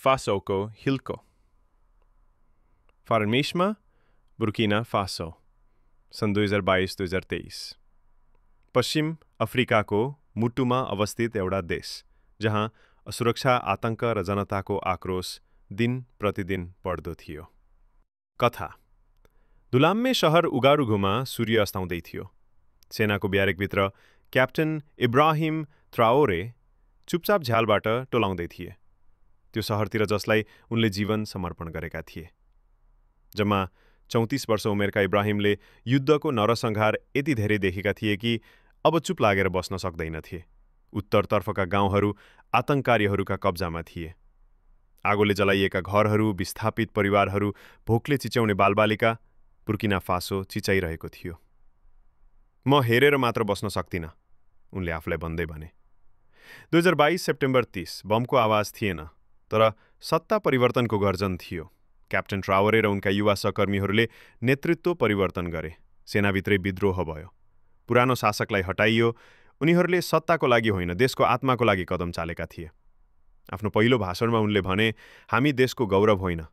Fasoko Hilko. Faranmisma, Burkina Faso, सन् 2022-2023। पश्चिम अफ्रिकाको मुटुमा अवस्थित एउटा देश जहाँ असुरक्षा, आतंक र जनताको आक्रोश दिन प्रतिदिन बढ्दो थियो। कथा। दुलाम्मे शहर उगारुघुमा सूर्य अस्ताउँदै थियो। सेनाको ब्यारेकभित्र क्याप्टेन इब्राहिम ट्राओरे चुपचाप झ्यालबाट टोलाउँदै थिए, त्यो शहरतिर जसलाई उनले जीवन समर्पण गरेका थिए। जम्मा 34 वर्ष उमेरका इब्राहिमले युद्धको नरसंहार यति धेरै देखेका थिए कि अब चुप लागेर बस्न सक्दैनथे। उत्तरतर्फका गाउँहरू आतंककारीहरूका कब्जामा थिए। आगोले जलाइएका घरहरू, विस्थापित परिवारहरू, भोकले चिच्याउने बालबालिका, बुर्किना फासो चिच्याइरहेको थियो। म हेरेर मात्र बस्न सक्दिनँ, उनले आफूलाई भन्दै भने। 2022 सेप्टेम्बर 30 बमको आवाज थिएन, तर सत्ता परिवर्तनको गर्जन थियो। क्याप्टेन ट्राओरे र उनका युवा सहकर्मीहरूले नेतृत्व परिवर्तन गरे। सेनाभित्रै विद्रोह भयो। पुरानो शासकलाई हटाइयो। उनीहरूले सत्ताको लागि होइन, देशको आत्माको लागि कदम चालेका थिए। आफ्नो पहिलो भाषणमा उनले भने, हामी देशको गौरव होइन,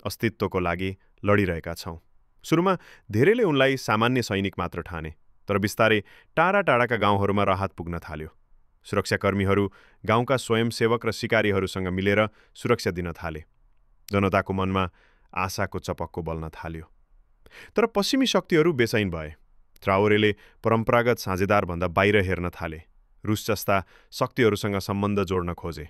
अस्तित्वको लागि लडिरहेका छौँ। सुरुमा धेरैले उनलाई सामान्य सैनिक मात्र ठाने, तर बिस्तारै टाढा टाढाका गाउँहरूमा राहत पुग्न थाल्यो। सुरक्षाकर्मीहरू गाउँका स्वयंसेवक र सिकारीहरूसँग मिलेर सुरक्षा दिन थाले। जनताको मनमा आशाको चपक्को बल्न थाल्यो। तर पश्चिमी शक्तिहरू बेचैन भए। ट्राओरेले परम्परागत साझेदारभन्दा बाहिर हेर्न थाले। रुस जस्ता शक्तिहरूसँग सम्बन्ध जोड्न खोजे।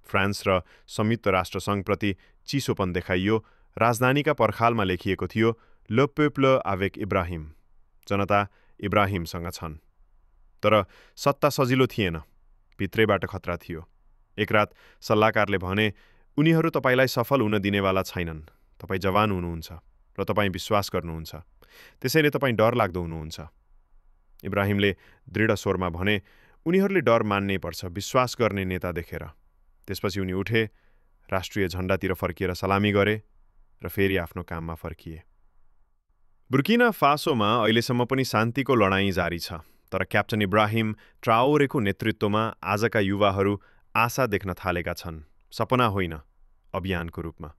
फ्रान्स र संयुक्त राष्ट्रसङ्घप्रति चिसोपन देखाइयो। राजधानीका पर्खालमा लेखिएको थियो, ले पेप्ल आवेक इब्राहिम, जनता इब्राहिमसँग छन्। तर सत्ता सजिलो थिएन, भित्रैबाट खतरा थियो। एक रात सल्लाहकारले भने, उनीहरू तपाईँलाई सफल हुन दिनेवाला छैनन्। तपाईँ जवान हुनुहुन्छ र तपाईँ विश्वास गर्नुहुन्छ, त्यसैले तपाईँ डर लाग्दो हुनुहुन्छ। इब्राहिमले दृढ स्वरमा भने, उनीहरूले डर मान्नै पर्छ, विश्वास गर्ने नेता देखेर। त्यसपछि उनी उठे, राष्ट्रिय झण्डातिर फर्किएर सलामी गरे र फेरि आफ्नो काममा फर्किए। बुर्किना फासोमा अहिलेसम्म पनि शान्तिको लडाईँ जारी छ, तर क्याप्टेन इब्राहिम ट्राओरेको नेतृत्वमा आजका युवाहरू आशा देख्न थालेका छन्, सपना होइन, अभियानको रूपमा।